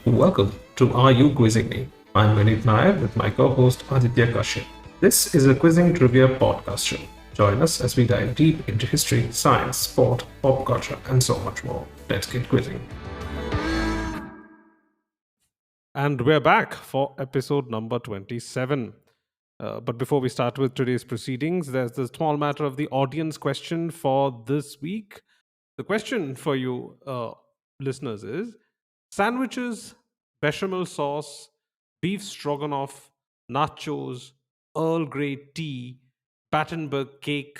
Welcome to Are You Quizzing Me? I'm Vineet Nair with my co host Aditya Kashyap. This is a quizzing trivia podcast show. Join us as we dive deep into history, science, sport, pop culture, and so much more. Let's get quizzing. And we're back for episode number 27. But before we start with today's proceedings, there's the small matter of the audience question for this week. The question for you, listeners, is sandwiches, bechamel sauce, beef stroganoff, nachos, Earl Grey tea, Battenberg cake,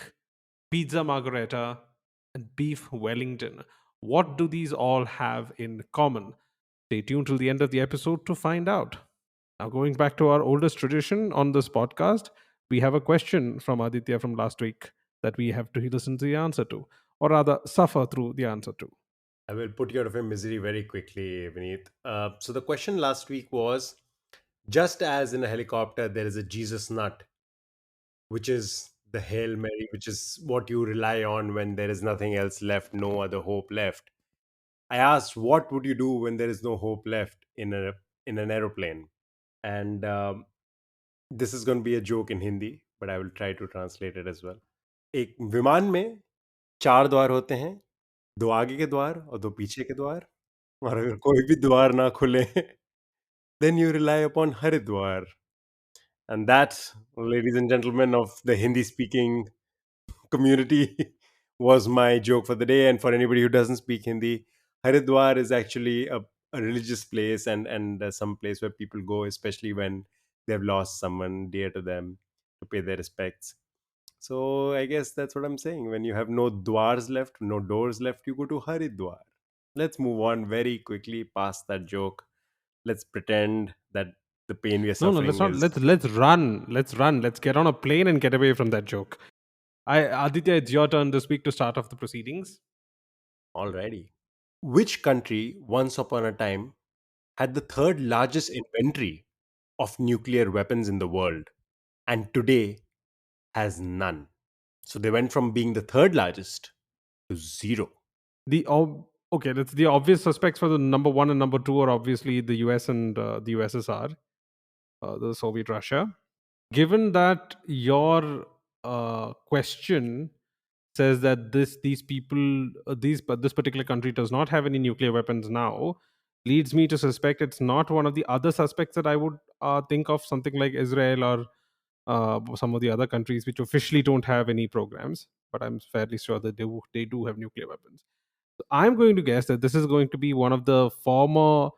pizza margherita, and beef Wellington. What do these all have in common? Stay tuned till the end of the episode to find out. Now, going back to our oldest tradition on this podcast, we have a question from Aditya from last week that we have to listen to the answer to, or rather, suffer through the answer to. I will put you out of your misery very quickly, Vineet. So the question last week was, just as in a helicopter there is a Jesus nut, which is the Hail Mary, which is what you rely on when there is nothing else left, no other hope left. I asked, what would you do when there is no hope left in an aeroplane? And this is going to be a joke in Hindi, but I will try to translate it as well. एक विमान में चार द्वार होते हैं, दो आगे के द्वार और दो पीछे के द्वार, और अगर कोई भी द्वार ना खुले then you rely upon Haridwar. And that, ladies and gentlemen of the Hindi speaking community, was my joke for the day. And for anybody who doesn't speak Hindi, Haridwar is actually a religious place and some place where people go, especially when they've lost someone dear to them, to pay their respects. So I guess that's what I'm saying. When you have no dwars left, no doors left, you go to Haridwar. Let's move on very quickly past that joke. Let's pretend that the pain we are No, no, let's suffering not. is Let's run. Let's run. Let's get on a plane and get away from that joke. Aditya, it's your turn this week to start off the proceedings. already. Which country, once upon a time, had the third largest inventory of nuclear weapons in the world and today has none? So they went from being the third largest to zero. Okay, that's the obvious suspects for the number one and number two are obviously the US and the USSR, the Soviet Russia. Given that your question says that these people these but this particular country does not have any nuclear weapons now, leads me to suspect it's not one of the other suspects that I would think of, something like Israel or some of the other countries which officially don't have any programs, but I'm fairly sure that they do have nuclear weapons. So I'm going to guess that this is going to be one of the former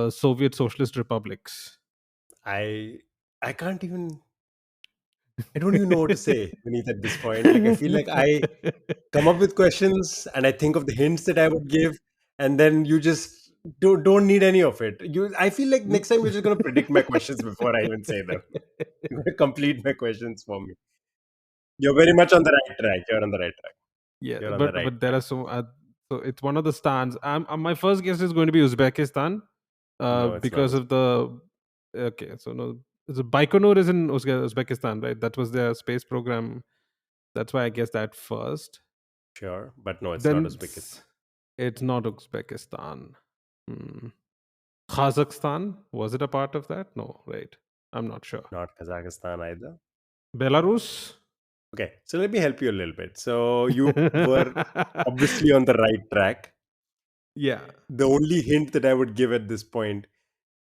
Soviet socialist republics. I I can't even I don't even know what to say, Beneath, at this point. Like I feel like I come up with questions and I think of the hints that I would give, and then you just don't need any of it. I feel like next time you're just gonna predict my questions before I even say them. You're gonna complete my questions for me. You're very much on the right track. You're on the right track. Yeah, You're on the but right there track. are so it's one of the stands. My first guess is going to be Uzbekistan, No, it's not because of the okay. So no, the Baikonur is in Uzbekistan, right? That was their space program. That's why I guess that first. sure, but no, it's not Then Uzbekistan. it's not Uzbekistan. Hmm. Kazakhstan, was it a part of that? No, right? I'm not sure. Not Kazakhstan either. Belarus. Okay, so let me help you a little bit. So you were obviously on the right track. Yeah, The only hint that I would give at this point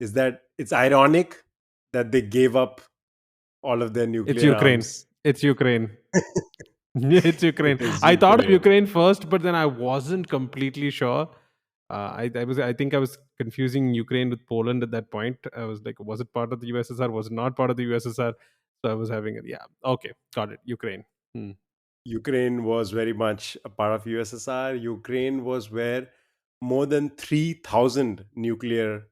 is that it's ironic that they gave up all of their it's nuclear Ukraine. arms. It's Ukraine. It's It Ukraine. is I thought of Ukraine. Ukraine first, but then I wasn't completely sure. I think I was confusing Ukraine with Poland at that point. I was like, was it part of the USSR? Was it not part of the USSR? So I was having it. Yeah. Okay. Got it. Ukraine. Hmm. Ukraine was very much a part of USSR. Ukraine was where more than 3,000 nuclear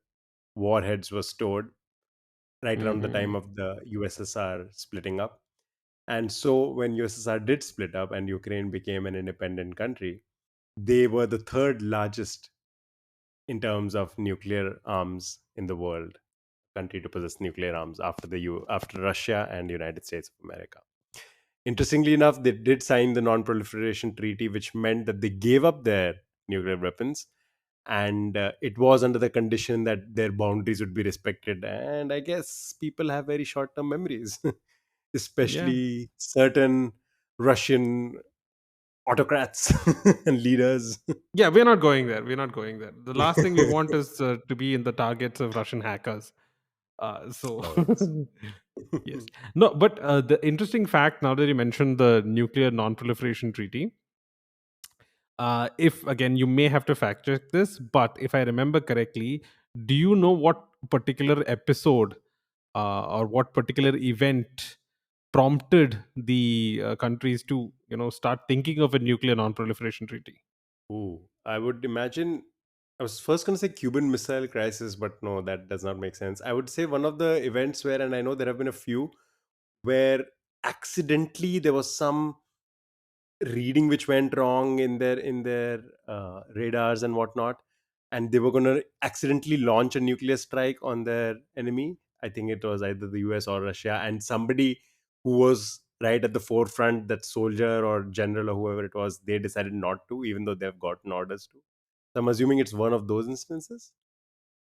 warheads were stored right around the time Hmm. of the USSR splitting up. And so when USSR did split up and Ukraine became an independent country, they were the third largest in terms of nuclear arms in the world, country to possess nuclear arms after after Russia and United States of America. Interestingly enough, they did sign the Non-Proliferation Treaty, which meant that they gave up their nuclear weapons, and it was under the condition that their boundaries would be respected. And I guess people have very short term memories, Yeah. especially certain Russian autocrats and leaders. Yeah, we're not going there. We're not going there. The last thing we want is to be in the targets of Russian hackers. So, Oh, yes. yes. No, but the interesting fact now that you mentioned the nuclear non-proliferation treaty, if again you may have to fact check this, but if I remember correctly, do you know what particular episode or what particular event prompted the countries to start thinking of a nuclear non-proliferation treaty? Ooh, I would imagine. I was first going to say Cuban Missile Crisis, but no, that does not make sense. I would say one of the events where, and I know there have been a few, where accidentally there was some reading which went wrong in their radars and whatnot, and they were going to accidentally launch a nuclear strike on their enemy. I think it was either the US or Russia, and somebody who was right at the forefront, that soldier or general or whoever it was, they decided not to, even though they've gotten orders to. So I'm assuming it's one of those instances.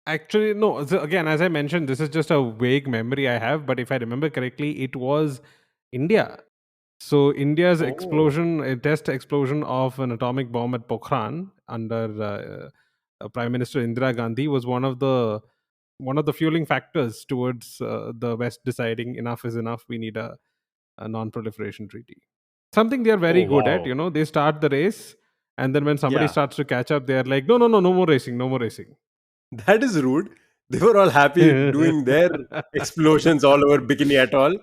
Actually, no. So again, as I mentioned, this is just a vague memory I have, but if I remember correctly, it was India. So India's Oh, explosion, a test explosion of an atomic bomb at Pokhran under Prime Minister Indira Gandhi was one of the fueling factors towards the West deciding enough is enough. We need a non-proliferation treaty. Something they are very oh, good at. wow. They start the race, and then when somebody Yeah. starts to catch up, they are like, no, no, no, no more racing, no more racing. That is rude. They were all happy doing their explosions all over Bikini Atoll.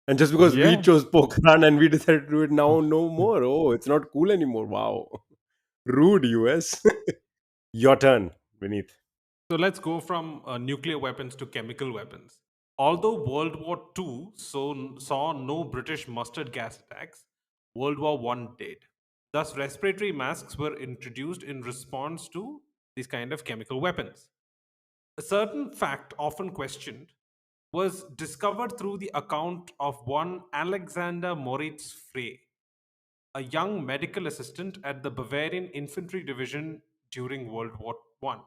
And just because we Yeah. chose Pokhran and we decided to do it now, no more. Oh, it's not cool anymore. Wow. Rude, US. Your turn, Vineet. So let's go from nuclear weapons to chemical weapons. Although World War II saw no British mustard gas attacks, World War One did. Thus, respiratory masks were introduced in response to these kind of chemical weapons. A certain fact, often questioned, was discovered through the account of one Alexander Moritz Frey, a young medical assistant at the Bavarian Infantry Division during World War One.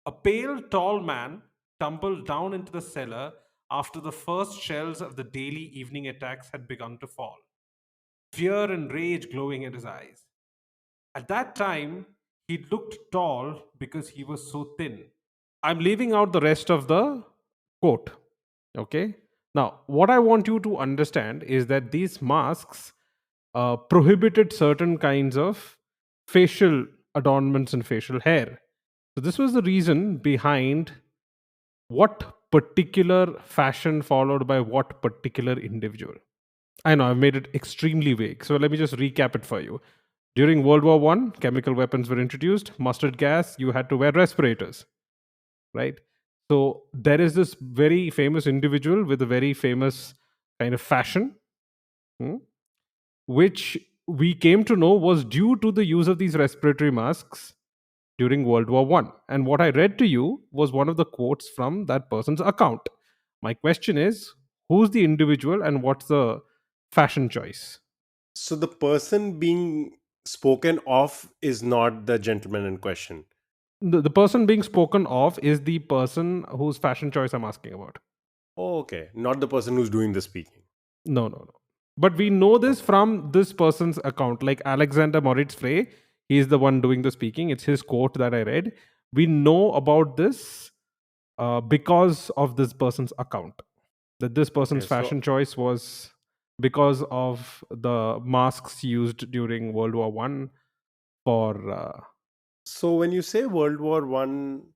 A pale, tall man tumbled down into the cellar after the first shells of the daily evening attacks had begun to fall, fear and rage glowing in his eyes. At that time, he looked tall because he was so thin. I'm leaving out the rest of the quote. Okay. Now, what I want you to understand is that these masks prohibited certain kinds of facial adornments and facial hair. So, this was the reason behind what particular fashion followed by what particular individual. I know I've made it extremely vague. So, let me just recap it for you. During World War One, chemical weapons were introduced, mustard gas, you had to wear respirators, right? So there is this very famous individual with a very famous kind of fashion, hmm, which we came to know was due to the use of these respiratory masks during World War One. And what I read to you was one of the quotes from that person's account. My question is, who's the individual and what's the fashion choice? So the person being spoken of is not the gentleman in question. The person being spoken of is the person whose fashion choice I'm asking about. Oh, okay. Not the person who's doing the speaking. No, no, no. But we know this Okay. from this person's account, like Alexander Moritz Frey. He is the one doing the speaking. It's his quote that I read. We know about this because of this person's account. That this person's Okay. fashion choice was because of the masks used during World War One for. So when you say World War One,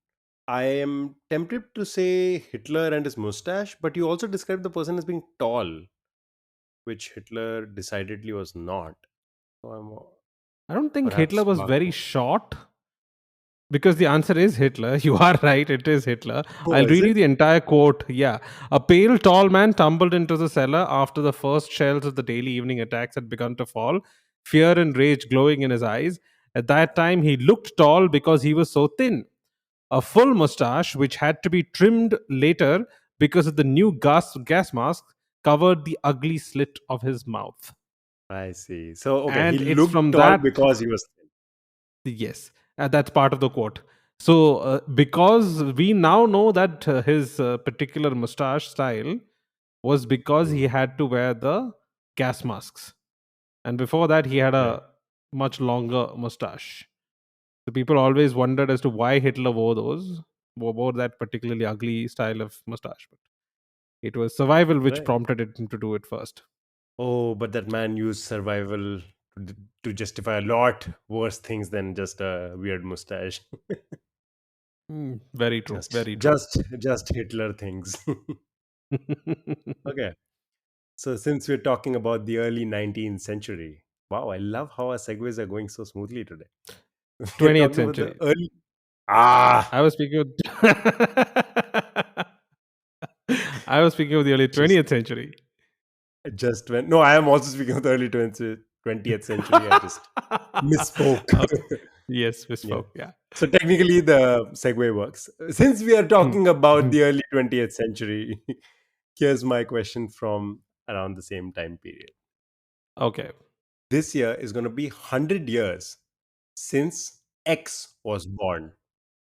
I am tempted to say Hitler and his mustache, but you also described the person as being tall, which Hitler decidedly was not. So I'm I don't think Hitler perhaps was very marking. short. Because the answer is Hitler. You are right, it is Hitler. Oh, I'll is read you it? the entire quote. Yeah. A pale, tall man tumbled into the cellar after the first shells of the daily evening attacks had begun to fall, fear and rage glowing in his eyes. At that time, he looked tall because he was so thin. A full mustache, which had to be trimmed later because of the new gas mask, covered the ugly slit of his mouth. I see. So okay, he And it's looked from tall that. because he was thin. Yes, that's part of the quote. So, because we now know that his particular mustache style was because he Mm, had to wear the gas masks. And before that, he had right. a much longer mustache. So, people always wondered as to why Hitler wore wore that particularly ugly style of mustache. But it was survival which Right. prompted him to do it first. Oh, but that man used survival to justify a lot worse things than just a weird mustache. Very true. just, Very true. just Hitler things. Okay. So since we're talking about the early 19th century, wow, I love how our segues are going so smoothly today. We're 20th talking about the century. early. Ah, I was speaking of I was speaking of the early just 20th century. just went. No, I am also speaking of the early 20th century. I just misspoke. Okay. Yes, Yeah. misspoke. Yeah. So technically, the segue works. Since we are Hmm. talking about Hmm. the early 20th century, here's my question from around the same time period. Okay. This year is going to be 100 years since X was born.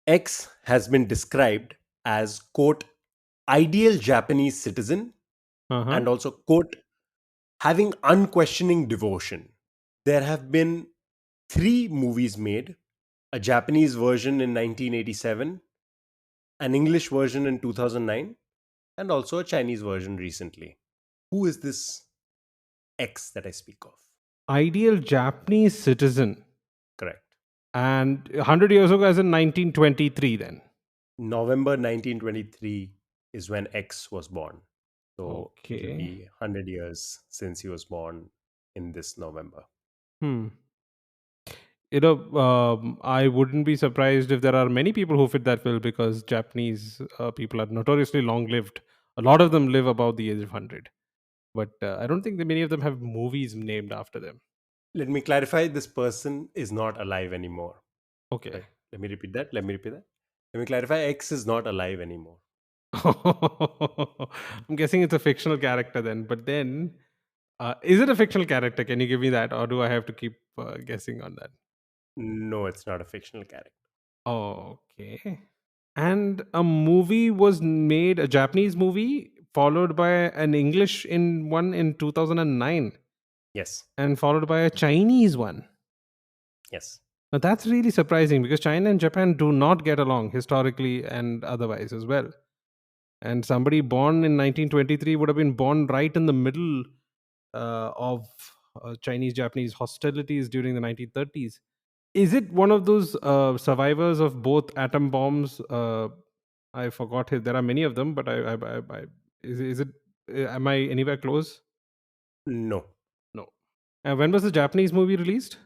X has been described as, quote, ideal Japanese citizen Uh-huh. and also, quote, having unquestioning devotion. There have been three movies made: a Japanese version in 1987, an English version in 2009, and also a Chinese version recently. Who is this X that I speak of? Ideal Japanese citizen. Correct. And 100 years ago, as in 1923, then. November 1923 is when X was born. So it'll Okay. be 100 years since he was born in this November. Hmm. I wouldn't be surprised if there are many people who fit that bill because Japanese people are notoriously long lived. A lot of them live above the age of 100. But I don't think that many of them have movies named after them. Let me clarify, this person is not alive anymore. Okay. Let me repeat that. Let me repeat that. Let me clarify, X is not alive anymore. I'm guessing it's a fictional character then. But then, is it a fictional character? Can you give me that? Or do I have to keep guessing on that? No, it's not a fictional character. Okay. And a movie was made, a Japanese movie, followed by an English in one in 2009, Yes. and followed by a Chinese one. Yes. Now that's really surprising because China and Japan do not get along historically and otherwise as well. And somebody born in 1923 would have been born right in the middle of Chinese Japanese hostilities during the 1930s. Is it one of those survivors of both atom bombs? I forgot his. There are many of them, but is it? Am I anywhere close? No. No. When was the Japanese movie released?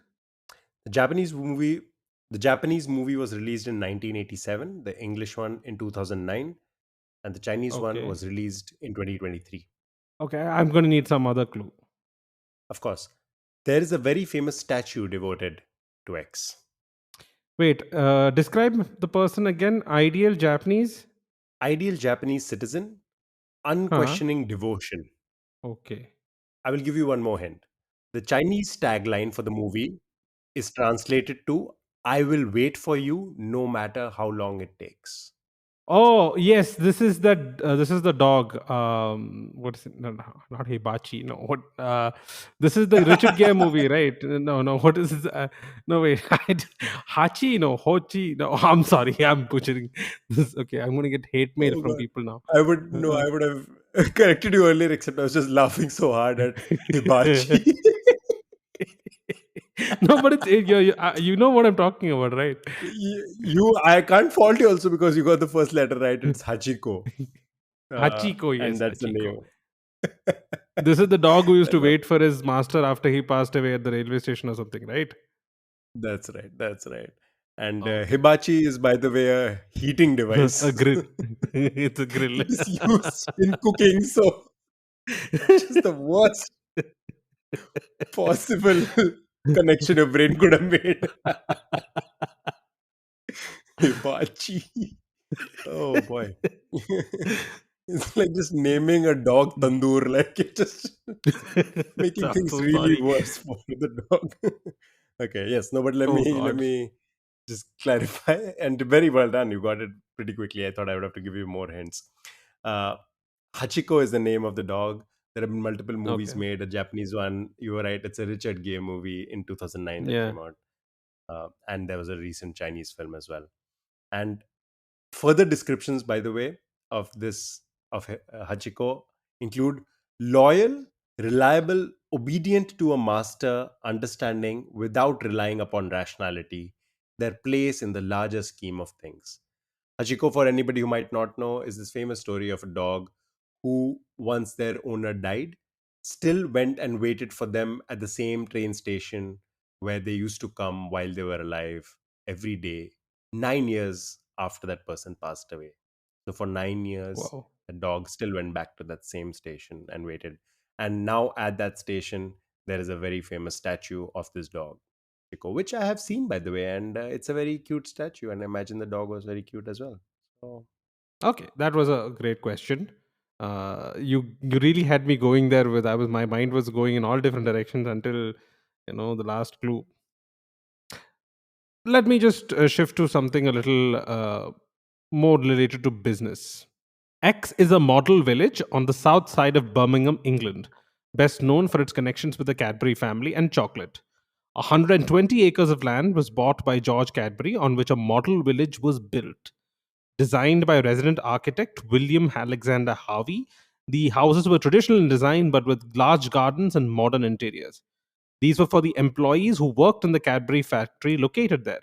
The Japanese movie the Japanese movie was released in 1987, the English one in 2009, and the Chinese one Okay. was released in 2023. Okay, I'm going to need some other clue. Of course, there is a very famous statue devoted to X. Wait, describe the person again. Ideal Japanese? Ideal Japanese citizen, Huh. unquestioning devotion. Okay. I will give you one more hint. The Chinese tagline for the movie is translated to, I will wait for you no matter how long it takes. Oh yes, this is that. This is the dog. What is it? No, no, not Hibachi. No, what? This is the Richard Gere movie, right? No, no. What is this? No, wait. Hachi? No, Hochi? No, I'm sorry. I'm butchering this. Okay, I'm gonna get hate mail Oh from god. people now. I would no, Uh, I would have corrected you earlier, except I was just laughing so hard at Hibachi. no, but you know what I'm talking about, right? I can't fault you also because you got the first letter right. It's Hachiko. Hachiko, And yes, that's the Hachiko. name. This is the dog who used I to love wait for his master after he passed away at the railway station or something, right? That's right. That's right. And Okay. Hibachi is, by the way, a heating A device. grill. It's a grill. It is used in cooking, so just the worst possible connection your brain could have made. Hibachi. Oh boy. It's like just naming a dog Tandoor, like it just making I'm things so really sorry. worse for the dog. Okay, yes, no, but let Oh me let God. me just clarify. And very well done. You got it pretty quickly. I thought I would have to give you more hints. Uh, Hachiko is the name of the dog. There have been multiple movies Okay. made. A Japanese one, you were right. It's a Richard Gere movie in 2009 that Yeah. came out. And there was a recent Chinese film as well. And further descriptions, by the way, of this of Hachiko include loyal, reliable, obedient to a master, understanding without relying upon rationality, their place in the larger scheme of things. Hachiko, for anybody who might not know, is this famous story of a dog who, once their owner died, still went and waited for them at the same train station where they used to come while they were alive every day, 9 years after that person passed away. So, for 9 years, Wow. the dog still went back to that same station and waited. And now, at that station, there is a very famous statue of this dog, Chico, which I have seen, by the way, and it's a very cute statue. And I imagine the dog was very cute as well. So, Okay, that was a great question. You really had me going there with I was my mind was going in all different directions until the last clue. Let me just shift to something a little more related to business. X is a model village on the south side of Birmingham, England, best known for its connections with the Cadbury family and chocolate. 120 acres of land was bought by George Cadbury, on which a model village was built. Designed by resident architect William Alexander Harvey, the houses were traditional in design but with large gardens and modern interiors. These were for the employees who worked in the Cadbury factory located there.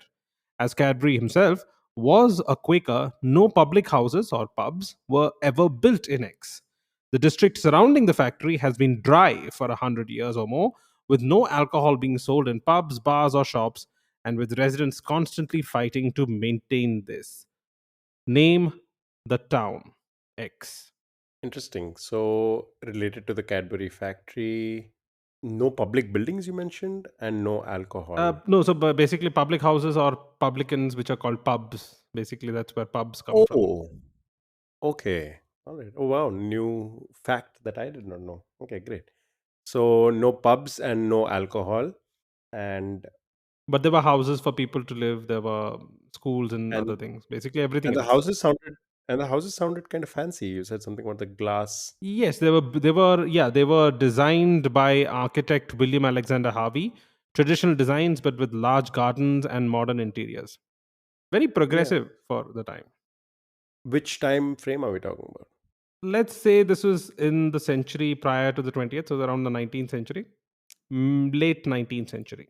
As Cadbury himself was a Quaker, no public houses or pubs were ever built in X. The district surrounding the factory has been dry for 100 years or more, with no alcohol being sold in pubs, bars, or shops, and with residents constantly fighting to maintain this. Name the town X. interesting. So, related to the Cadbury factory, no public buildings you mentioned, and no alcohol. No, so basically, public houses or publicans, which are called pubs. Basically, that's where pubs come from. Oh, okay. All right. Oh, wow. New fact that I did not know. Okay, great. So, no pubs and no alcohol. And But there were houses for people to live. There were schools and and other things. Basically, everything and the else. houses sounded and the houses sounded kind of fancy. You said something about the glass. Yes, they were designed by architect William Alexander Harvey. Traditional designs, but with large gardens and modern interiors. Very Yeah. progressive for the time. Which time frame are we talking about? Let's say this was in the century prior to the 20th, so around the 19th century, late 19th century.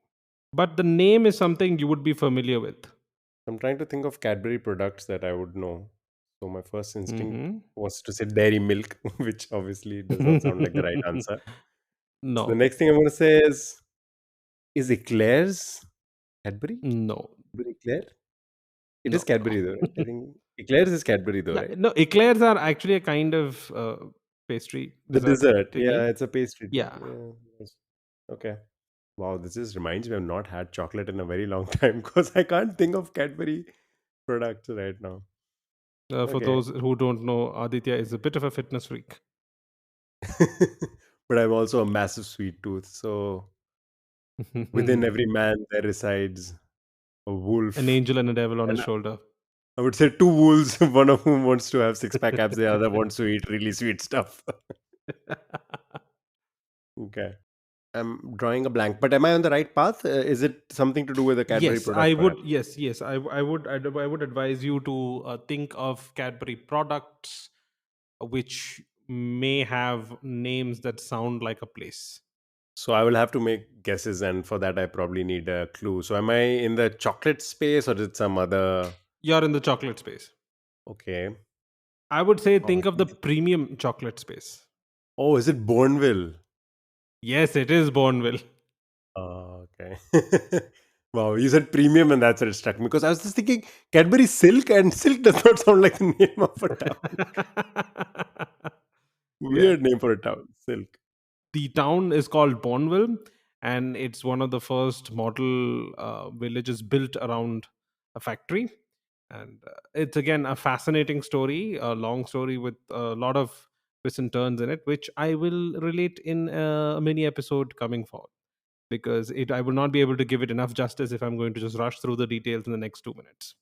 But the name is something you would be familiar with. I'm trying to think of Cadbury products that I would know. So my first instinct Hmm. was to say dairy milk, which obviously does not sound like the right answer. So the No, next thing I'm going to say is eclairs Cadbury? no, Cadbury Eclair? It is no, Cadbury though, right? I no. think eclairs is Cadbury though, right? No, eclairs are actually a kind of pastry The dessert dessert, thingy. yeah, it's a pastry thing. Yeah. Yeah. Yes. Okay. Wow, this just reminds me I've not had chocolate in a very long time because I can't think of Cadbury products right now. For Okay. those who don't know, Aditya is a bit of a fitness freak. But I'm also a massive sweet tooth. So within An every man there resides a wolf. angel and a devil on his And shoulder. I would say two wolves, one of whom wants to have six pack abs, the other wants to eat really sweet stuff. Okay. I'm drawing a blank, but am I on the right path? Is it something to do with a Cadbury Yes, I product, would. perhaps? Yes, yes, I would advise you to think of Cadbury products which may have names that sound like a place. So I will have to make guesses, and for that, I probably need a clue. So am I in the chocolate space, or is it some other? You're in the chocolate space. Okay. I would say Oh, think of the premium chocolate space. oh, is it Bourneville? Yes, it is Bourneville. Oh, okay. Wow, you said premium, and that's what it struck me because I was just thinking Cadbury Silk, and Silk does not sound like the name of a town. Yeah. Weird name for a town, Silk. The town is called Bourneville, and it's one of the first model villages built around a factory. And it's again a fascinating story, a long story with a lot of twists and turns in it, which I will relate in a mini episode coming forward. because I will not be able to give it enough justice if I'm going to just rush through the details in the next 2 minutes.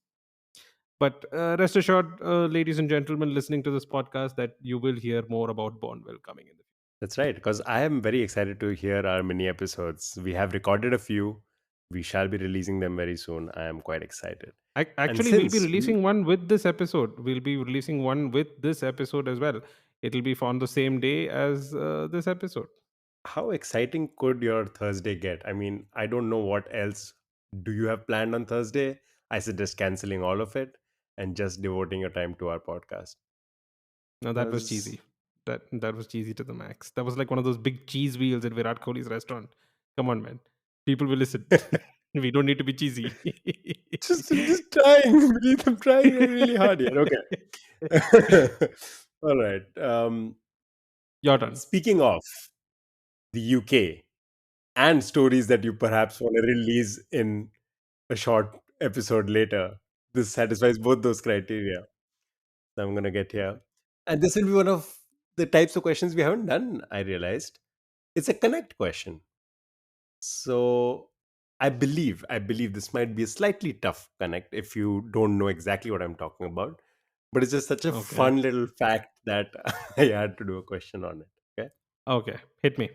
But rest assured, ladies and gentlemen, listening to this podcast, that you will hear more about Bonneville coming in the future. That's right, because I am very excited to hear our mini episodes. We have recorded a few. We shall be releasing them very soon. I am quite excited. And Actually, we'll be since we, releasing one with this episode. We'll be releasing one with this episode as well. It'll be on the same day as this episode. how exciting could your Thursday get? I mean, I don't know what else do you have planned on Thursday. I suggest canceling all of it and just devoting your time to our podcast. Now that was Because cheesy. That was cheesy to the max. That was like one of those big cheese wheels at Virat Kohli's restaurant. Come on, man. People will listen. We don't need to be cheesy. just trying, Vineet, I'm trying really hard here. Okay. All right. Your turn. Speaking of the UK and stories that you perhaps want to release in a short episode later, this satisfies both those criteria. So I'm going to get here. And this will be one of the types of questions we haven't done, I realized. It's a connect question. So I believe this might be a slightly tough connect if you don't know exactly what I'm talking about. But it's just such a Okay. fun little fact that I had to do a question on it. Okay. Okay. Hit me.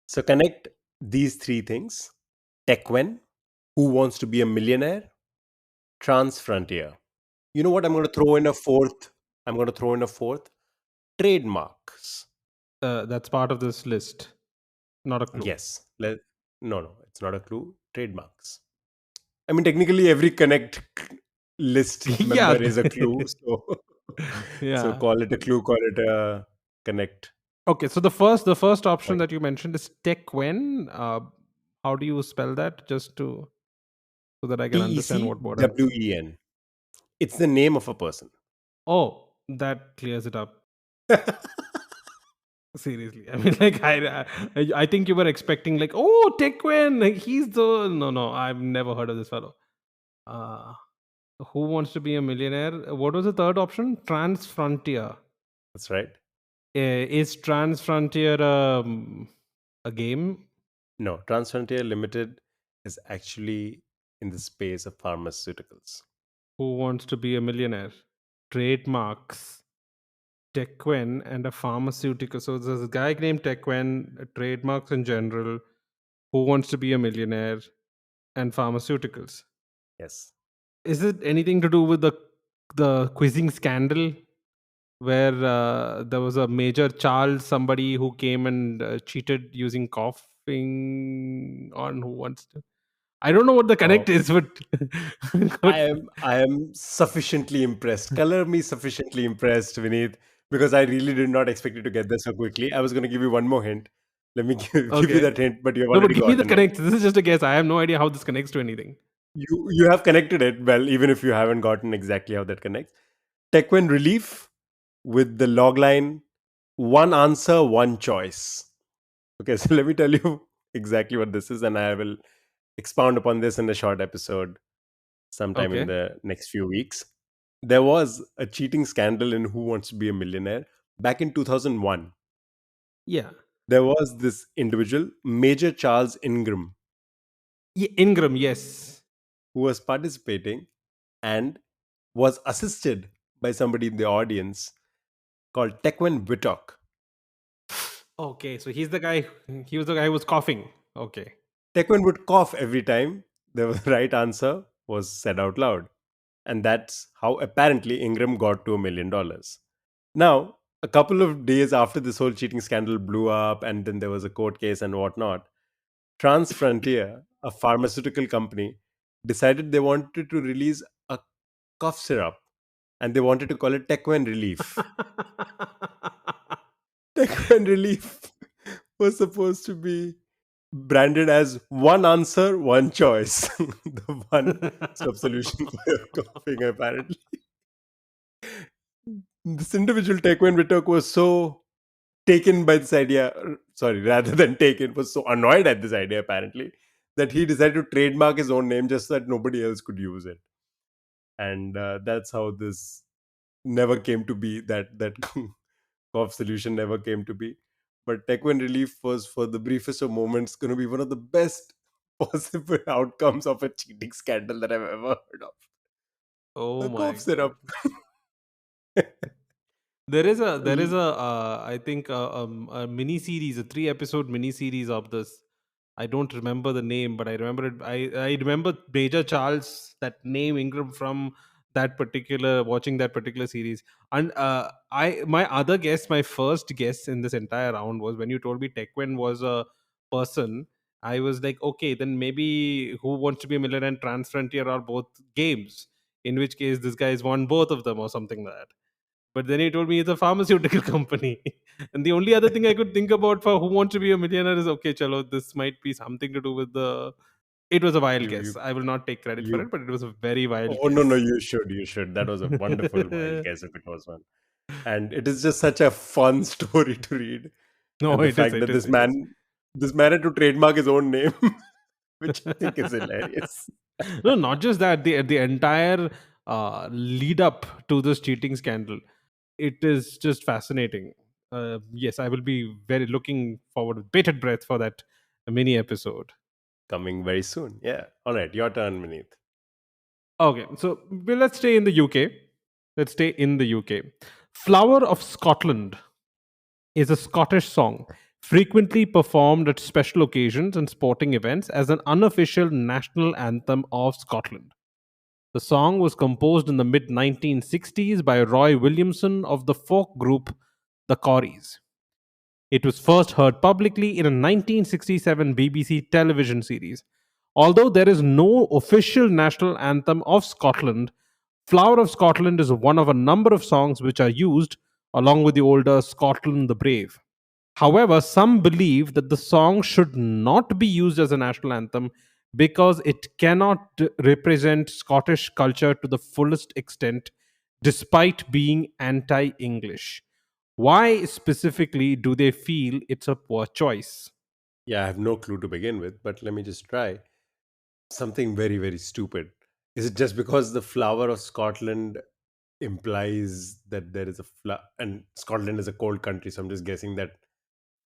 So connect these three things: Tekwen, Who Wants to Be a Millionaire, Trans Frontier. You know what? I'm going to throw in a fourth. I'm going to throw in a fourth: trademarks. That's part of this list. Not a clue. Yes. No, it's not a clue. Trademarks. I mean, technically, every connect list Yeah. member is a clue. So, so Yeah. call it a clue, call it a connect. Okay. So the first option Point. that you mentioned is Tekwen. How do you spell that? Just to so that I can understand what I'm. TECWEN. It's the name of a person. Oh, that clears it up. Seriously, I mean, like I think you were expecting like, oh, Tekwen, like, he's the no. I've never heard of this fellow. Uh, who wants to be a millionaire? What was the third option? Trans Frontier. That's right. Is Trans Frontier a game? No, Transfrontier Limited is actually in the space of pharmaceuticals. Who wants to be a millionaire? Trademarks. Tekwen and a pharmaceutical. So there's a guy named Tekwen, trademarks in general, who wants to be a millionaire, and pharmaceuticals. Yes. Is it anything to do with the quizzing scandal where there was a major Charles somebody who came and cheated using coughing on who wants to? I don't know what the Oh, connect is, but, but I am sufficiently impressed. Color me sufficiently impressed, Vineet, because I really did not expect you to get this so quickly. I was going to give you one more hint. Let me give you okay. that hint, but you have No, but already give me the gotten it. connect. This is just a guess. I have no idea how this connects to anything. You have connected it well, even if you haven't gotten exactly how that connects. Tekwen Relief with the log line: one answer, one choice. Okay, so let me tell you exactly what this is, and I will expound upon this in a short episode sometime in Okay. the next few weeks. There was a cheating scandal in Who Wants to Be a Millionaire back in 2001. Yeah. There was this individual, Major Charles Ingram, Ingram, yes. who was participating and was assisted by somebody in the audience called Tekwen Wittok. Okay, so he's the guy. He was the guy who was coughing. Okay. Tekwen would cough every time the right answer was said out loud. And that's how apparently Ingram got to $1 million. Now, a couple of days after this whole cheating scandal blew up, and then there was a court case and whatnot, Transfrontier, a pharmaceutical company, decided they wanted to release a cough syrup and they wanted to call it Tekwen Relief. Tekwen Relief was supposed to be branded as one answer, one choice. The one stop solution for your coughing, apparently. This individual Tekwen Wittok was so taken by this idea, sorry, rather than taken, was so annoyed at this idea, apparently, that he decided to trademark his own name just so that nobody else could use it. And that's how this never came to be, that cough solution never came to be. But Tekwen Relief was, for the briefest of moments, going to be one of the best possible outcomes of a cheating scandal that I've ever heard of. Oh The my cough syrup. god. There is a I think a mini series, a 3 episode mini series of this. I don't remember the name, but I remember it. I remember Major Charles, that name Ingram, from that particular watching that particular series. And I my other guess, my first guess in this entire round was when you told me Tekken was a person. I was like, okay, then maybe Who Wants to Be a Millionaire and Trans Frontier are both games. In which case, this guy's won both of them or something like that. But then he told me it's a pharmaceutical company. And the only other thing I could think about for Who Wants to Be a Millionaire is, okay, chalo, this might be something to do with the. It was a wild You, guess. you, I will not take credit for you. it, but it was a very wild Oh, no, no, guess. you should. You should. That was a wonderful wild guess if it was one. And it is just such a fun story to read. No, And the it is. fact It that is. this It is. man, this man had to trademark his own name, which I think is hilarious. No, not just that. The entire lead up to this cheating scandal, it is just fascinating. Yes, I will be very looking forward with bated breath for that mini episode. Coming very soon. Yeah. All right. Your turn, Vineet. Okay, so let's stay in the UK. Let's stay in the UK. Flower of Scotland is a Scottish song frequently performed at special occasions and sporting events as an unofficial national anthem of Scotland. The song was composed in the mid 1960s by Roy Williamson of the folk group The Corries. It was first heard publicly in a 1967 BBC television series. Although there is no official national anthem of Scotland, Flower of Scotland is one of a number of songs which are used along with the older Scotland the Brave. However, some believe that the song should not be used as a national anthem because it cannot represent Scottish culture to the fullest extent despite being anti English. Why specifically do they feel it's a poor choice? Yeah, I have no clue to begin with, but let me just try. Something very, very stupid. Is it just because the flower of Scotland implies that there is a flower, and Scotland is a cold country, so I'm just guessing that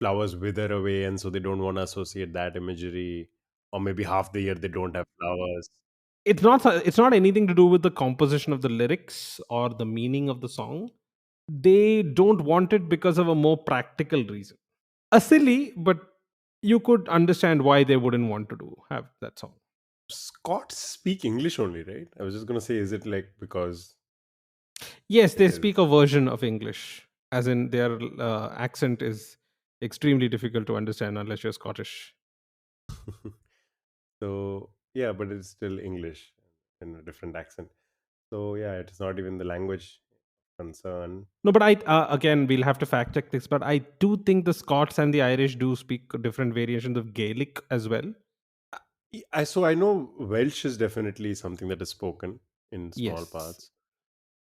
flowers wither away, and so they don't want to associate that imagery, or maybe half the year they don't have flowers. It's not anything to do with the composition of the lyrics or the meaning of the song. They don't want it because of a more practical reason. A silly, but you could understand why they wouldn't want to do have that song. Scots speak English only, right? I was just gonna say, is it like because Yes, it they speak is? a version of English, as in their accent is extremely difficult to understand unless you're Scottish. So yeah, but it's still English in a different accent. So yeah, it is not even the language concern. No, but I again we'll have to fact check this, but I do think the Scots and the Irish do speak different variations of Gaelic as well. I know Welsh is definitely something that is spoken in small Yes, parts.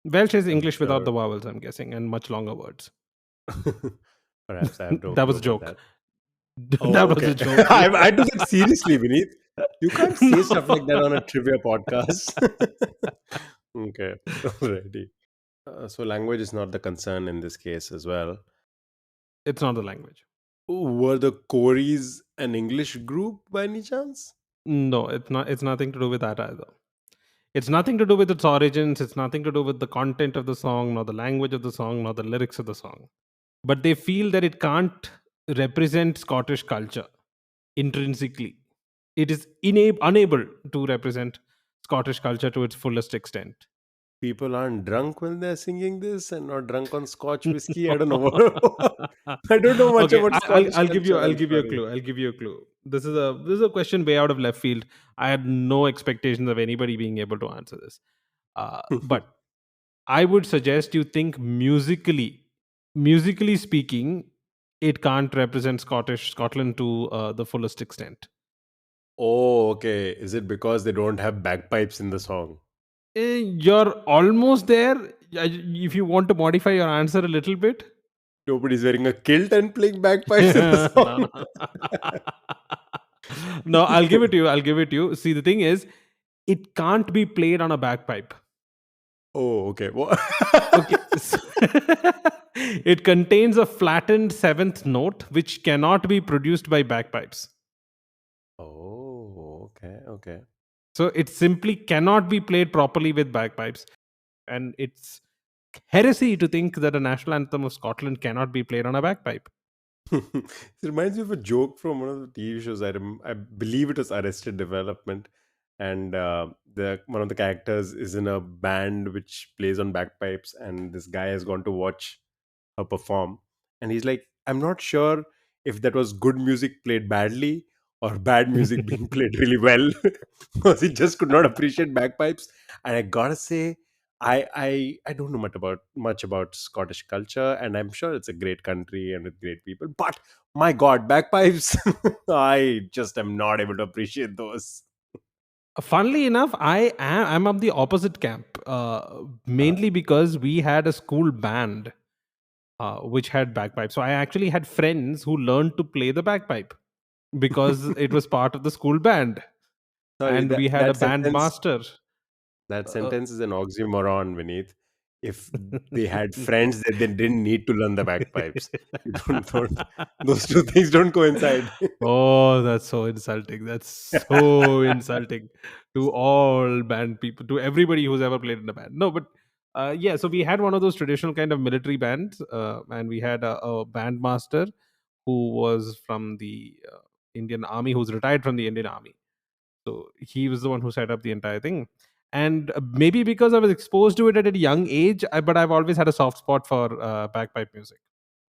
Welsh is I'm English without sure. the vowels, I'm guessing, and much longer words. Perhaps I have no That clue was a about joke. that. That Oh, was a okay. joke. I took it seriously, Vineet. You can't say stuff like that on a trivia podcast. Okay, alrighty. So language is not the concern in this case as well. It's not the language. Were the Corys an English group by any chance? No, it's not. It's nothing to do with that either. It's nothing to do with its origins. It's nothing to do with the content of the song, nor the language of the song, nor the lyrics of the song. But they feel that it can't represent Scottish culture intrinsically. It is unable to represent Scottish culture to its fullest extent. People aren't drunk when they're singing this and not drunk on Scotch whiskey. I don't know. I don't know much Okay, about I'll Scottish I'll give you culture. I'll I'm give you a sorry. clue. I'll give you a clue. This is a question way out of left field. I had no expectations of anybody being able to answer this. But I would suggest you think musically speaking, it can't represent Scotland to the fullest extent. Oh, okay. Is it because they don't have bagpipes in the song? You're almost there. If you want to modify your answer a little bit. Nobody's wearing a kilt and playing bagpipes in the No, song. no. No, I'll give it to you. I'll give it to you. See, the thing is, it can't be played on a bagpipe. Oh, okay. What? Okay. It contains a flattened seventh note which cannot be produced by bagpipes. Oh, Okay, okay. So it simply cannot be played properly with bagpipes. And it's heresy to think that a national anthem of Scotland cannot be played on a bagpipe. It reminds me of a joke from one of the TV shows. I believe it was Arrested Development, and the one of the characters is in a band which plays on bagpipes, and this guy has gone to watch her perform, and he's like, "I'm not sure if that was good music played badly or bad music being played really well," because he just could not appreciate bagpipes. And I gotta say, I don't know much about Scottish culture, and I'm sure it's a great country and with great people. But my God, bagpipes! I just am not able to appreciate those. Funnily enough, I'm of the opposite camp, Uh, mainly because we had a school band which had bagpipes. So I actually had friends who learned to play the bagpipe because it was part of the school band, Sorry, and that we had a that band sentence master. that Uh, sentence is an oxymoron, Vineet. If they had friends, that they didn't need to learn the bagpipes. You don't those two things don't coincide. Oh, that's so insulting. That's so insulting to all band people, to everybody who's ever played in a band. No, but yeah, so we had one of those traditional kind of military bands, and we had a band master who was from the Indian Army, who's retired from the Indian Army. So he was the one who set up the entire thing. And maybe because I was exposed to it at a young age, but I've always had a soft spot for bagpipe music.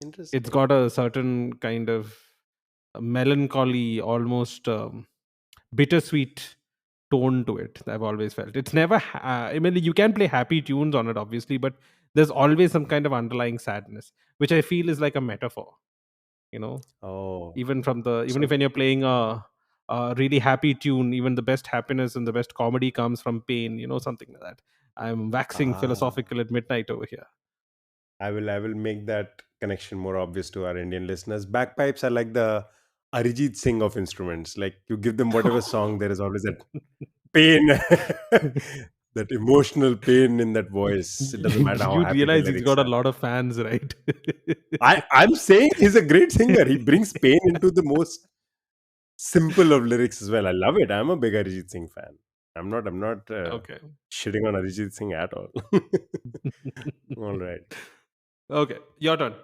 It's Interesting. got a certain kind of melancholy, almost bittersweet tone to it. I've always felt it's never. I mean, you can play happy tunes on it, obviously, but there's always some kind of underlying sadness, which I feel is like a metaphor. You know, Oh, even so if when you're playing a really happy tune, even the best happiness and the best comedy comes from pain. You know, something like that. I'm waxing ah, philosophical at midnight over here. I will make that connection more obvious to our Indian listeners. Bagpipes are like the Arijit Singh of instruments. Like you give them whatever song, there is always that pain, that emotional pain in that voice. It doesn't matter how You happy the realize he's lyrics got a are. lot of fans, right? I'm saying he's a great singer. He brings pain into the most simple of lyrics as well. I love it. I'm a big Arijit Singh fan. I'm not Okay. shitting on Arijit Singh at all. All right. Okay, your turn.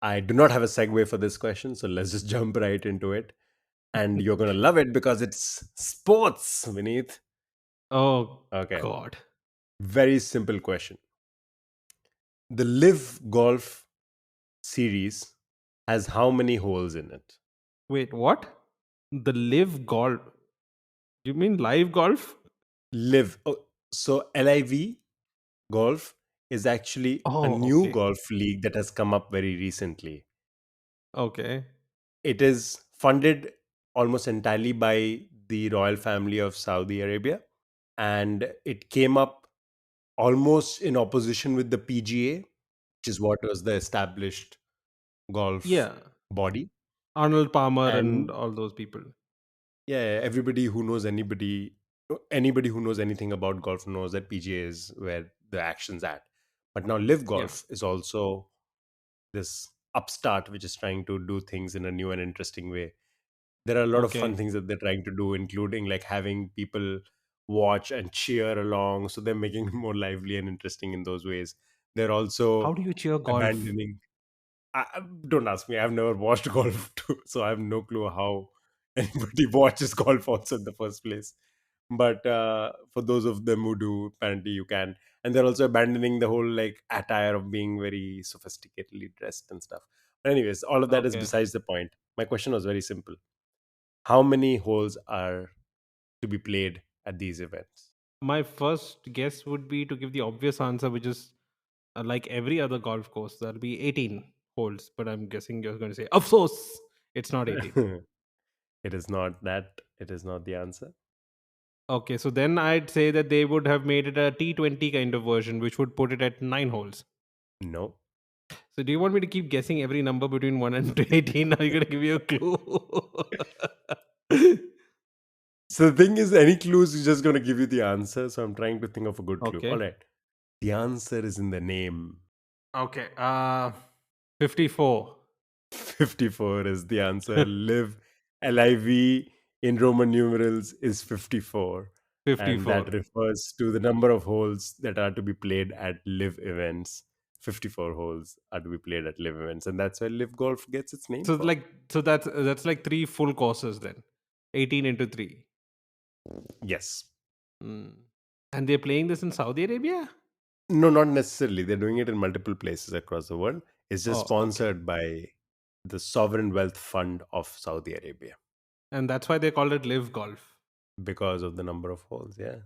I do not have a segue for this question, so let's just jump right into it. And you're gonna love it because it's sports, Vineet. Oh Okay. God. Very simple question. The Live Golf series has how many holes in it? Wait, what? The live golf? You mean live golf? Live. Oh, so LIV Golf is actually a Oh, new okay. golf league that has come up very recently. Okay. It is funded almost entirely by the royal family of Saudi Arabia, and it came up almost in opposition with the PGA, which is what was the established golf Yeah. body. Arnold Palmer and And all those people. yeah, everybody who knows anybody who knows anything about golf knows that PGA is where the action's at. But now Live Yeah. Golf is also this upstart which is trying to do things in a new and interesting way. There are a lot of fun Okay. things that they're trying to do, including like having people watch and cheer along. So they're making it more lively and interesting in those ways. They're How also do you cheer golf? abandoning. Don't ask me. I've never watched golf, too, so I have no clue how anybody watches golf also in the first place. But for those of them who do, apparently you can. And they're also abandoning the whole like attire of being very sophisticatedly dressed and stuff. But anyways, all of that is Okay. besides the point. My question was very simple. How many holes are to be played at these events? My first guess would be to give the obvious answer, which is like every other golf course, that'll be 18 holes. But I'm guessing you're going to say, of course, it's not 18. It is not that. It is not the answer. Okay, so then I'd say that they would have made it a T20 kind of version, which would put it at 9 holes. No. So do you want me to keep guessing every number between 1 and 18? Are you going to give you a clue? So the thing is, any clues is just going to give you the answer. So I'm trying to think of a good clue. All Okay. right. The answer is in the name. Okay. 54. 54 is the answer. Live, LIV. in Roman numerals is 54, and 54. that refers to the number of holes that are to be played at live events. 54 holes are to be played at live events, and that's where live golf gets its name So from. like so that's like three full courses then. 18 into 3. Yes. Mm. And they're playing this in Saudi Arabia? No, not necessarily. They're doing it in multiple places across the world. It's just Oh, okay. sponsored by the Sovereign Wealth Fund of Saudi Arabia And that's why they called it live golf. because of the number of holes. Yeah.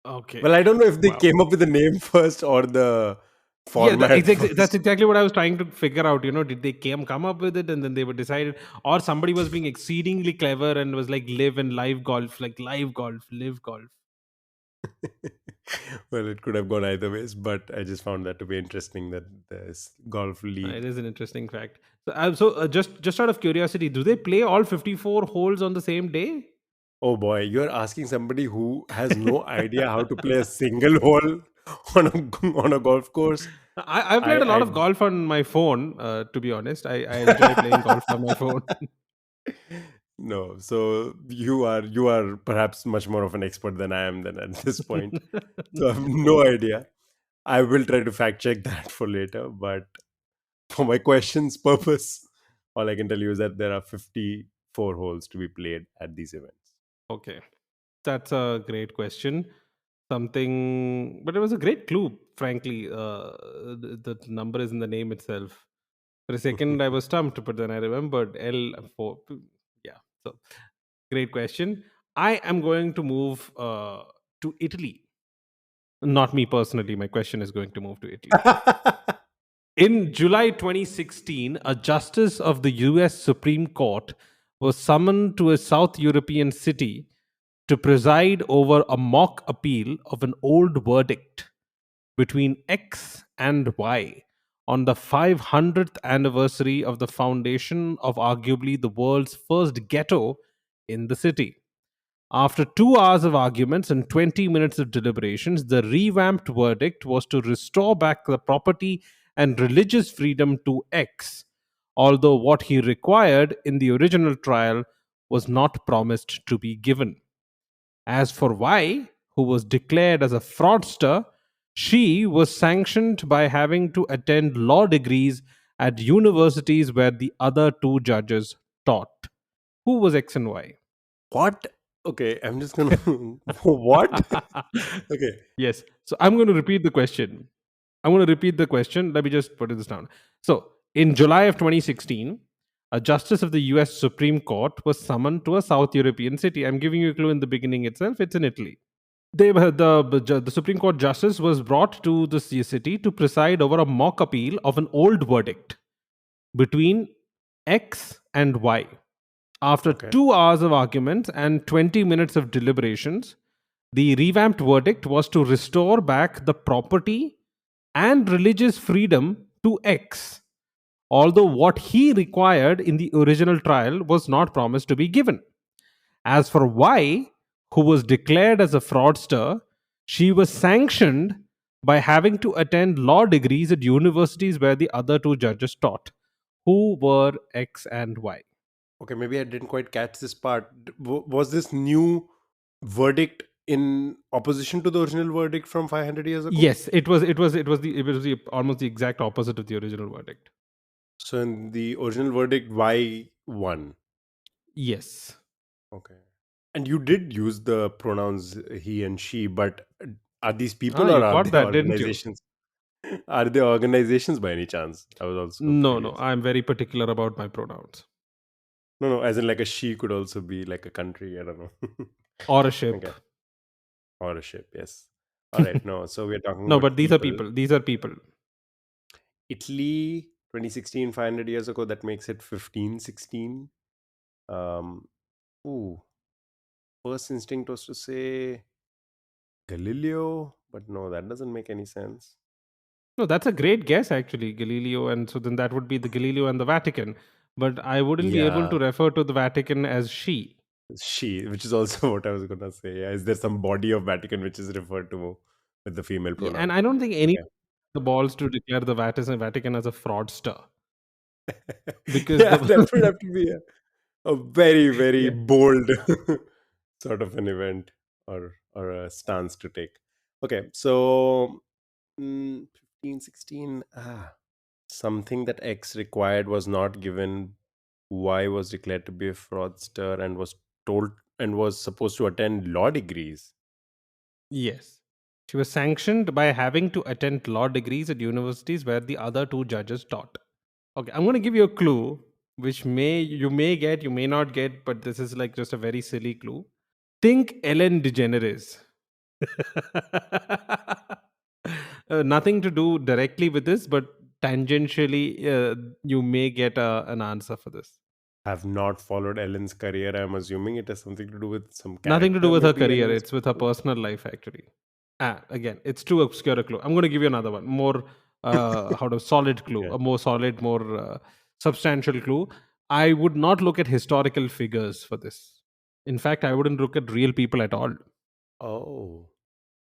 Okay. Well, I don't know if they Wow. came up with the name first or the Yeah, format that's first. exactly what I was trying to figure out. Did they come up with it and then they were decided, or somebody was being exceedingly clever and was like live and live golf, like live golf, live golf. Well, it could have gone either ways, but I just found that to be interesting that this golf It league. is an interesting fact. So, just out of curiosity, do they play all 54 holes on the same day? Oh boy, you're asking somebody who has no idea how to play a single hole on a golf course. I've played a lot I of golf on my phone. To be honest, I enjoy playing golf on my phone. no. So you are perhaps much more of an expert than I am then at this point. So I have no idea. I will try to fact check that for later, but for my question's purpose, all I can tell you is that there are 54 holes to be played at these events. Okay, that's a great question. Something, but it was a great clue. Frankly, the number is in the name itself. For a second, I was stumped, but then I remembered L4. Yeah, so great question. I am going to move to Italy. Not me personally. My question is going to move to Italy. In July 2016, a justice of the US Supreme Court was summoned to a South European city to preside over a mock appeal of an old verdict between X and Y on the 500th anniversary of the foundation of arguably the world's first ghetto in the city. After 2 hours of arguments and 20 minutes of deliberations, the revamped verdict was to restore back the property and religious freedom to X, although what he required in the original trial was not promised to be given. As for Y, who was declared as a fraudster, she was sanctioned by having to attend law degrees at universities where the other two judges taught. Who was X and Y? What? Okay, I'm just gonna. What? Okay. Yes. So I'm going to repeat the question. I'm going to repeat the question. Let me just put this down. So, in July of 2016, a justice of the US Supreme Court was summoned to a South European city. I'm giving you a clue in the beginning itself. It's in Italy. The Supreme Court justice was brought to the city to preside over a mock appeal of an old verdict between X and Y. After Okay. 2 hours of arguments and 20 minutes of deliberations, the revamped verdict was to restore back the property and religious freedom to X, although what he required in the original trial was not promised to be given. As for Y, who was declared as a fraudster, she was sanctioned by having to attend law degrees at universities where the other two judges taught. Who were X and Y? Okay, maybe I didn't quite catch this part. Was this new verdict in opposition to the original verdict from 500 years ago? Yes, it was the almost the exact opposite of the original verdict. So in the original verdict, Y won. Yes. Okay. And you did use the pronouns he and she, but are these Ah, people or you are caught they that, didn't you? organizations? Are they organizations by any chance? I was also No, no, curious. I'm very particular about my pronouns. No, no, as in like a she could also be like a country. I don't know. Or a ship. Okay. Or a ship, yes. All right, no. So we're talking No, about but these are people. people. These are people. Italy, 2016, 500 years ago, that makes it 1516. Um, ooh, first instinct was to say Galileo, but no, that doesn't make any sense. No, that's a great guess, actually, Galileo. And so then that would be the Galileo and the Vatican. But I wouldn't be able Yeah, to refer to the Vatican as she. she, which is also what I was gonna say. Yeah, is there some body of Vatican which is referred to with the female Yeah, pronoun? and I don't think any Yeah. the balls to declare the Vatican as a fraudster because Yeah, the that would have to be. Yeah. A very, very Yeah. bold sort of an event, or a stance to take. Okay, so 15, 16. Something that X required was not given. Y was declared to be a fraudster and was told and was supposed to attend law degrees. Yes. She was sanctioned by having to attend law degrees at universities where the other two judges taught. Okay, I'm going to give you a clue, which may get, you may not get, but this is like just a very silly clue. Think Ellen DeGeneres. Nothing to do directly with this, but tangentially, you may get an answer for this. Have not followed Ellen's career. I'm assuming it has something to do with some Nothing to do character, with her maybe career. Ellen's. It's with her personal life, actually. Again, it's too obscure a clue. I'm going to give you another one, more how to solid clue, Okay. a more solid, more substantial clue. I would not look at historical figures for this. In fact, I wouldn't look at real people at all. Oh,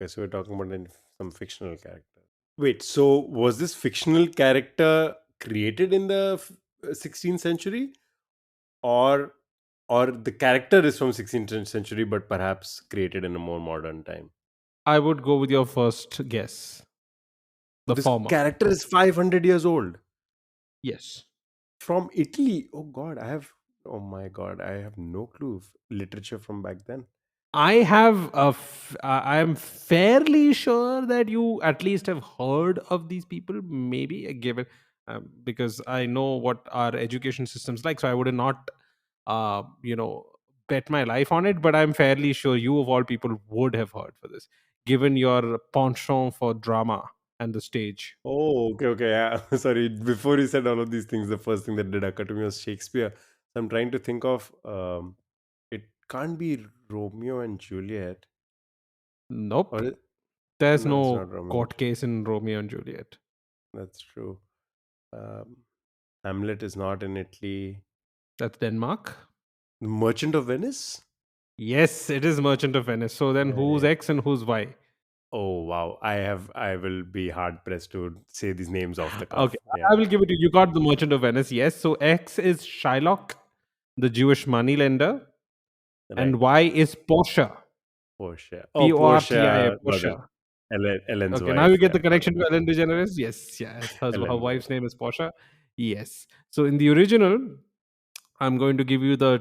okay. So we're talking about some fictional character. Wait, so was this fictional character created in the 16th century, or or the character is from 16th century but perhaps created in a more modern time? I would go with your first guess, So the this former. character is 500 years old, Yes. from Italy. Oh my god, I have no clue of literature from back then. I am fairly sure that you at least have heard of these people, maybe given because I know what our education system's like. So I would not, uh, you know, bet my life on it. But I'm fairly sure you, of all people, would have heard for this, given your penchant for drama and the stage. Oh, okay, okay. Yeah. Sorry. Before you said all of these things, the first thing that did occur to me was Shakespeare. So I'm trying to think of it can't be Romeo and Juliet. Or Nope, there's no, it's no not Romeo and court Juliet. case in Romeo and Juliet. That's true. Um, Hamlet is not in Italy. That's Denmark. Merchant of Venice? Yes, it is Merchant of Venice. So then, Yeah, who's yeah. X and who's Y? Oh wow. I will be hard pressed to say these names off the Okay, cuff. I Yeah. will give it to you. You got the Merchant of Venice, yes. So X is Shylock, the Jewish moneylender, and Right. Y is Portia, Portia. P Oh, O R T I A, Portia. Got it. Portia. Ellen's Okay, now you wife. get Yeah. the connection to Ellen DeGeneres. Yes, yes. Her Ellen's wife's wife. name is Portia. Yes. So in the original, I'm going to give you the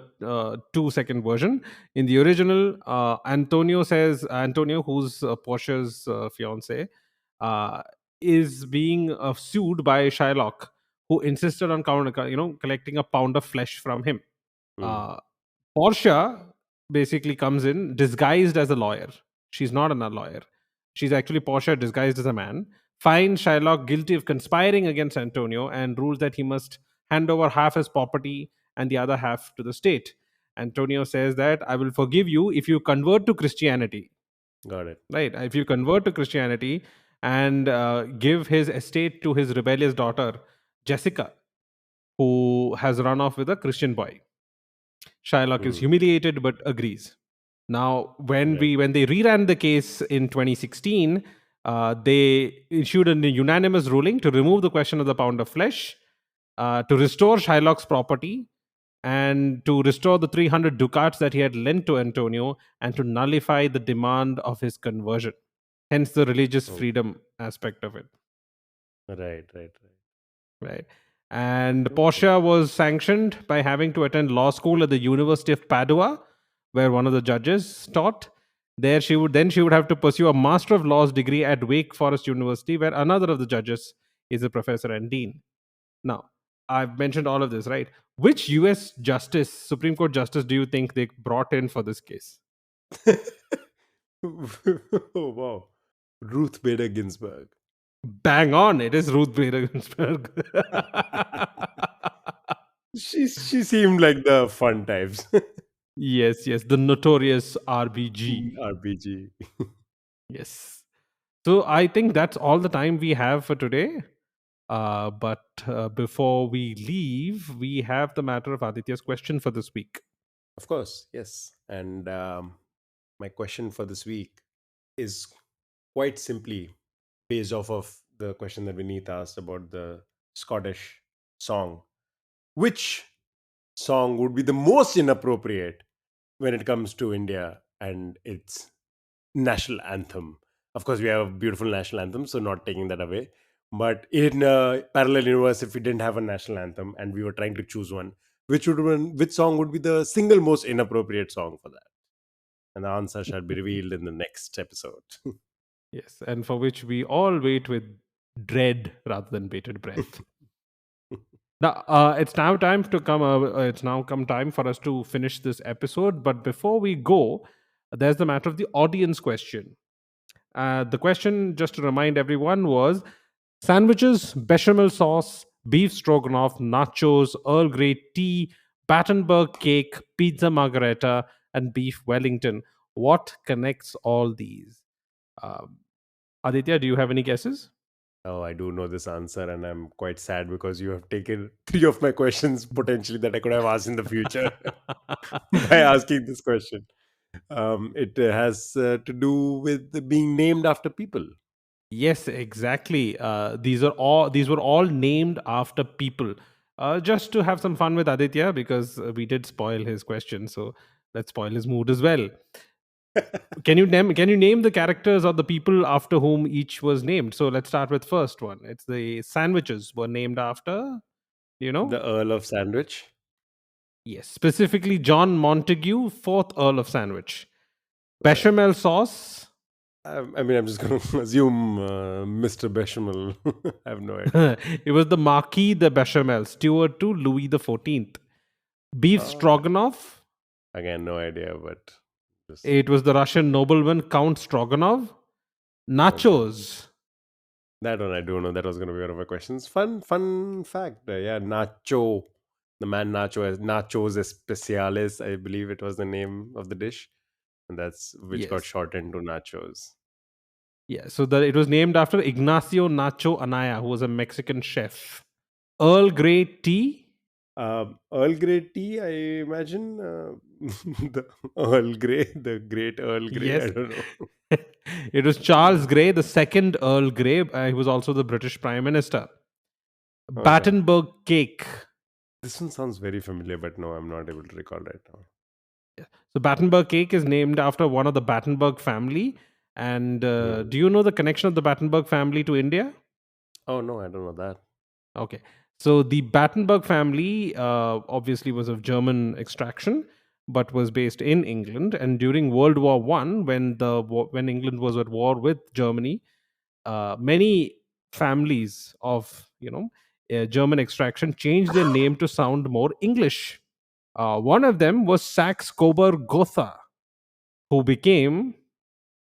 2 second version. In the original, Antonio, who's Portia's fiance, uh, is being sued by Shylock, who insisted on collecting a pound of flesh from him. Hmm. Uh, Portia basically comes in disguised as a lawyer. She's not a lawyer. She's actually Portia disguised as a man. Finds Shylock guilty of conspiring against Antonio and rules that he must hand over half his property and the other half to the state. Antonio says that I will forgive you if you convert to Christianity. Got it. Right? If you convert to Christianity and give his estate to his rebellious daughter, Jessica, who has run off with a Christian boy. Shylock is Hmm. humiliated but agrees. Now, Right. when they reran the case in 2016, they issued a unanimous ruling to remove the question of the pound of flesh, to restore Shylock's property, and to restore the 300 ducats that he had lent to Antonio, and to nullify the demand of his conversion. Hence, the religious Oh, freedom aspect of it. right, right, right. Right. And Okay. Portia was sanctioned by having to attend law school at the University of Padua, where one of the judges taught. There she would have to pursue a Master of Laws degree at Wake Forest University, where another of the judges is a professor and dean. Now, I've mentioned all of this, right? Which US justice, Supreme Court justice, do you think they brought in for this case? Oh wow. Ruth Bader Ginsburg. Bang on, it is Ruth Bader Ginsburg. She seemed like the fun types. Yes, yes, the notorious RBG. RPG. Yes. So I think that's all the time we have for today. But before we leave, we have the matter of Aditya's question for this week. Of course, yes. And my question for this week is quite simply based off of the question that Vineet asked about the Scottish song. Which song would be the most inappropriate when it comes to India and its national anthem? Of course, we have a beautiful national anthem, so not taking that away. But in a parallel universe, if we didn't have a national anthem and we were trying to choose one, which song would be the single most inappropriate song for that? And the answer shall be revealed in the next episode. Yes, and for which we all wait with dread rather than bated breath. Now, it's now time to come. It's now come time for us to finish this episode. But before we go, there's the matter of the audience question. The question, just to remind everyone, was sandwiches, bechamel sauce, beef stroganoff, nachos, Earl Grey tea, Battenberg cake, pizza margherita, and beef Wellington. What connects all these? Um, Aditya, do you have any guesses? Oh, I do know this answer, and I'm quite sad because you have taken three of my questions potentially that I could have asked in the future by asking this question. It has to do with being named after people. Yes, exactly. These were all named after people. Just to have some fun with Aditya, because we did spoil his question, so let's spoil his mood as well. Can you name the characters or the people after whom each was named? So let's start with first one. It's the sandwiches were named after, you know? The Earl of Sandwich. Yes, specifically John Montague, fourth Earl of Sandwich. Right. Bechamel sauce. I mean, I'm just going to assume Mr. Bechamel. I have no idea. It was the Marquis de Bechamel, steward to Louis the 14th. Beef Oh, stroganoff. again, no idea, but just It was the Russian nobleman Count Stroganov. okay. Nachos. That one I do know. That was going to be one of my questions. Fun fact. Yeah, Nacho. The man Nachos Especiales, I believe it was the name of the dish, and that's which got Yes. shortened to nachos. Yeah. So it was named after Ignacio Nacho Anaya, who was a Mexican chef. Earl Grey tea. Earl Grey tea, I imagine. The Earl Grey, the great Earl Grey. I Yes. don't know. It was Charles Grey, the second Earl Grey. He was also the British Prime Minister. Okay. Battenberg cake. This one sounds very familiar, but no, I'm not able to recall right now. Yeah. So Battenberg cake is named after one of the Battenberg family. And Hmm. do you know the connection of the Battenberg family to India? Oh no, I don't know that. Okay. So the Battenberg family obviously was of German extraction, but was based in England. And during World War One, when England was at war with Germany, many families of German extraction changed their name to sound more English. One of them was Saxe Coburg Gotha, who became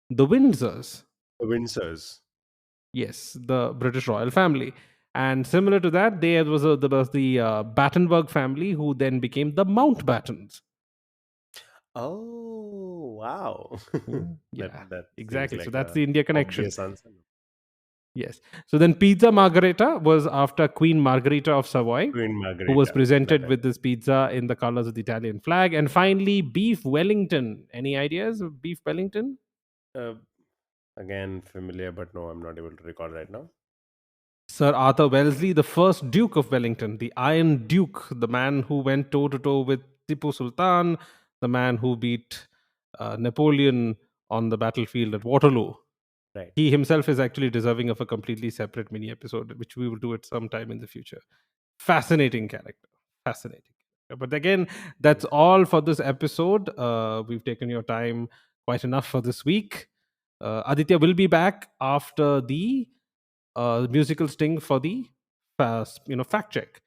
the Windsors. The Windsors. Yes, the British royal family. And similar to that, there was the Battenberg family, who then became the Mountbattens. Oh wow, that Yeah, that seems exactly. So like that's a the India connection. obvious answer. Yes. So then Pizza Margherita was after Queen Margherita of Savoy, Queen who was Margarita. That presented I with this pizza in the colors of the Italian flag. And finally, Beef Wellington. Any ideas of Beef Wellington? know. Again, familiar, but no, I'm not able to recall right now. Sir Arthur Wellesley, the first Duke of Wellington, the Iron Duke, the man who went toe to toe with Tipu Sultan, the man who beat Napoleon on the battlefield at Waterloo. Right. He himself is actually deserving of a completely separate mini episode, which we will do at some time in the future. Fascinating character. Fascinating. But again, that's all for this episode. We've taken your time quite enough for this week. Aditya will be back after the musical sting for the fact check.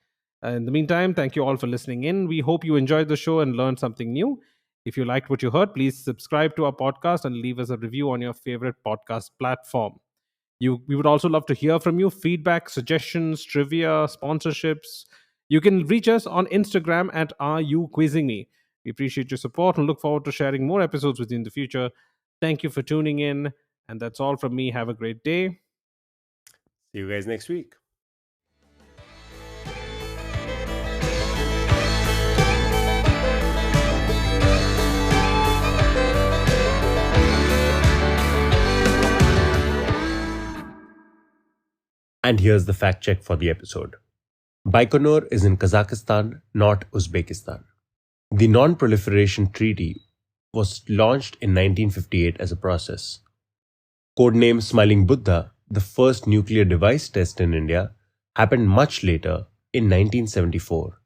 In the meantime, thank you all for listening in. We hope you enjoyed the show and learned something new. If you liked what you heard, please subscribe to our podcast and leave us a review on your favorite podcast platform. We would also love to hear from you: feedback, suggestions, trivia, sponsorships. You can reach us on Instagram at Are You Quizzing Me. We appreciate your support and look forward to sharing more episodes with you in the future. Thank you for tuning in. And that's all from me. Have a great day. See you guys next week. And here's the fact check for the episode. Baikonur is in Kazakhstan, not Uzbekistan. The Non-Proliferation Treaty was launched in 1958 as a process. Codenamed Smiling Buddha, the first nuclear device test in India, happened much later in 1974.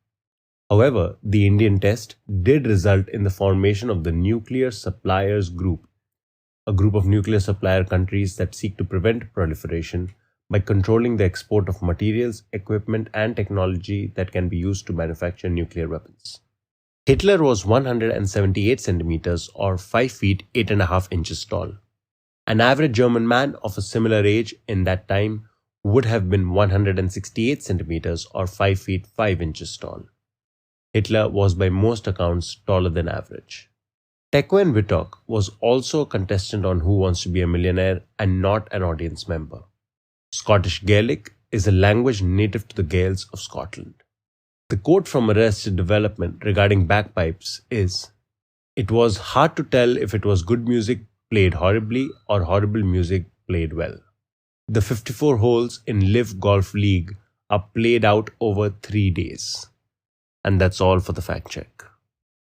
However, the Indian test did result in the formation of the Nuclear Suppliers Group, a group of nuclear supplier countries that seek to prevent proliferation by controlling the export of materials, equipment, and technology that can be used to manufacture nuclear weapons. Hitler was 178 centimeters or 5 feet 8.5 inches tall. An average German man of a similar age in that time would have been 168 centimeters or 5 feet 5 inches tall. Hitler was by most accounts taller than average. Tekwen Wittok was also a contestant on Who Wants to Be a Millionaire and not an audience member. Scottish Gaelic is a language native to the Gaels of Scotland. The quote from Arrested Development regarding bagpipes is, "It was hard to tell if it was good music played horribly or horrible music played well." The 54 holes in Live Golf League are played out over 3 days. And that's all for the fact check.